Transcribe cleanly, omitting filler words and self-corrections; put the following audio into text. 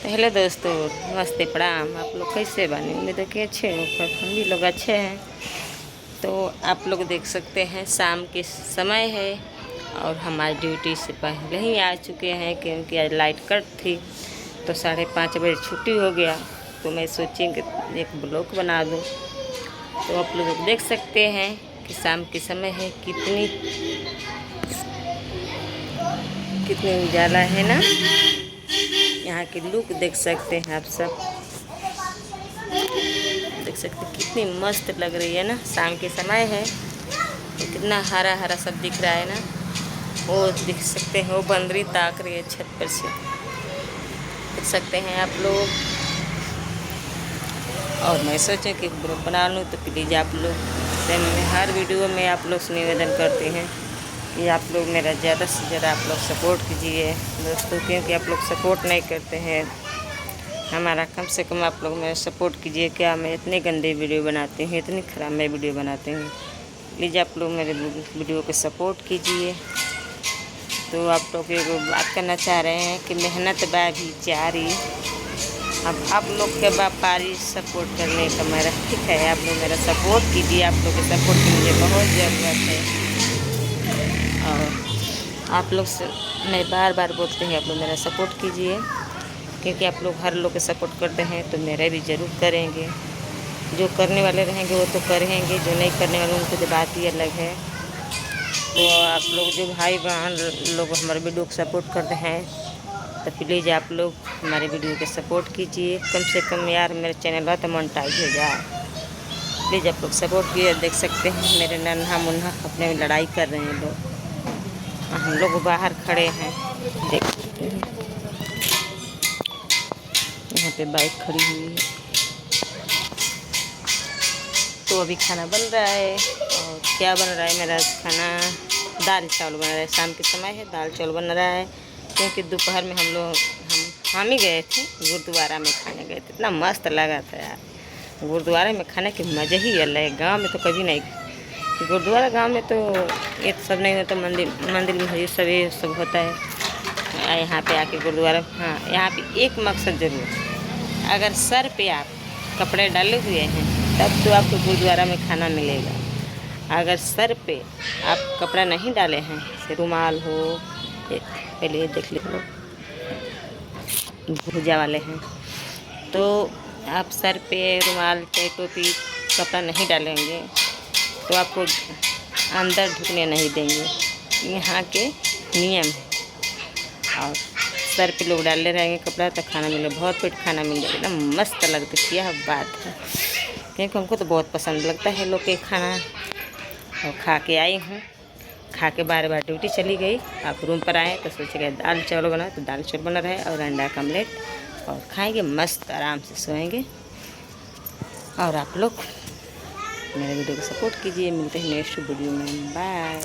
Hello दोस्तों, नमस्ते, प्रणाम। आप लोग कैसे बने? उम्मीद है कि अच्छे हो। पर हम भी लोग अच्छे हैं। तो आप लोग देख सकते हैं शाम के समय है और हमारी ड्यूटी से पहले ही आ चुके हैं क्योंकि आज लाइट कट थी। तो 5:30 बजे छुट्टी हो गया। तो मैं सोची कि एक ब्लॉग बना दूं। तो आप लोग देख सकते हैं कि शाम के समय है, कितनी उजाला है ना। यहाँ की लुक देख सकते हैं आप सब। देख सकते हैं कितनी मस्त लग रही है ना। शाम के समय है तो कितना हरा हरा सब दिख रहा है ना। वो देख सकते हैं, वो बंदरी ताक रही है छत पर से, देख सकते हैं आप लोग। और मैं सोचे कि ब्लॉग बना लूँ तो प्लीज़ आप लोग से मैं हर वीडियो में आप लोग से निवेदन करते हैं कि आप लोग मेरा ज़्यादा से ज़्यादा आप लोग सपोर्ट कीजिए दोस्तों, क्योंकि आप लोग सपोर्ट नहीं करते हैं हमारा। कम से कम आप लोग मेरा सपोर्ट कीजिए। क्या मैं इतने गंदे वीडियो बनाती हूँ, इतनी ख़राब मैं वीडियो बनाती हूँ। प्लीज़ आप लोग मेरे वीडियो को सपोर्ट कीजिए। तो आप लोग एक बात करना चाह रहे हैं कि मेहनत बा भी जारी। अब आप लोग के व्यापारी सपोर्ट करने का मेरा ठीक है। आप लोग मेरा सपोर्ट कीजिए। आप लोग के सपोर्ट की मुझे बहुत ज़रूरत है। और आप लोग से मैं बार बार बोलते हैं, आप लोग मेरा सपोर्ट कीजिए, क्योंकि आप लोग हर लोग के सपोर्ट करते हैं तो मेरा भी ज़रूर करेंगे। जो करने वाले रहेंगे वो तो करेंगे, जो नहीं करने वाले उनकी तो बात ही अलग है। तो आप लोग जो भाई बहन लोग हमारे वीडियो को सपोर्ट करते हैं तो प्लीज़ आप लोग हमारे वीडियो के सपोर्ट कीजिए। कम से कम यार मेरे चैनल तो मोनेटाइज हो जाए। प्लीज़ आप लोग सपोर्ट कीजिए। देख सकते हैं मेरे नन्हा मुन्हा अपने में लड़ाई कर रहे हैं लोग। हम लोग बाहर खड़े हैं, देख सकते हैं यहाँ पे बाइक खड़ी हुई है। तो अभी खाना बन रहा है। और क्या बन रहा है मेरा खाना? दाल चावल बन रहा है। शाम के समय है, दाल चावल बन रहा है क्योंकि दोपहर में हम ही गए थे गुरुद्वारा में खाने गए थे। इतना मस्त लगा था यार। गुरुद्वारे में खाने के मज़े ही अलग है। गांव में तो कभी नहीं। गुरुद्वारा गांव में तो ये सब नहीं होता। मंदिर में ये सब होता है। यहाँ पे आके गुरुद्वारा, हाँ, यहाँ पे एक मकसद ज़रूर है। अगर सर पे आप कपड़े डाले हुए हैं तब तो आपको गुरुद्वारा में खाना मिलेगा। अगर सर पे आप कपड़ा नहीं डाले हैं, जैसे रुमाल हो, पहले ये देख लो भुजा वाले हैं, तो आप सर पे रुमाल पे टोपी कपड़ा नहीं डालेंगे तो आपको अंदर ढुकने नहीं देंगे। यहाँ के नियम है। और सर पे लोग डाले रहेंगे कपड़ा तो खाना मिले, बहुत पेट खाना मिल जाएगा, एकदम मस्त लगता है। क्या बात है, क्योंकि हमको तो बहुत पसंद लगता है लोग के खाना। और खा के आई हूँ, खा के बार बार ड्यूटी चली गई। आप रूम पर आए तो सोचेगा दाल चावल बना, तो दाल चावल बना रहे और अंडा का ऑमलेट, और खाएंगे मस्त आराम से सोएंगे। और आप लोग मेरे वीडियो को सपोर्ट कीजिए। मिलते हैं नेक्स्ट वीडियो में। बाय।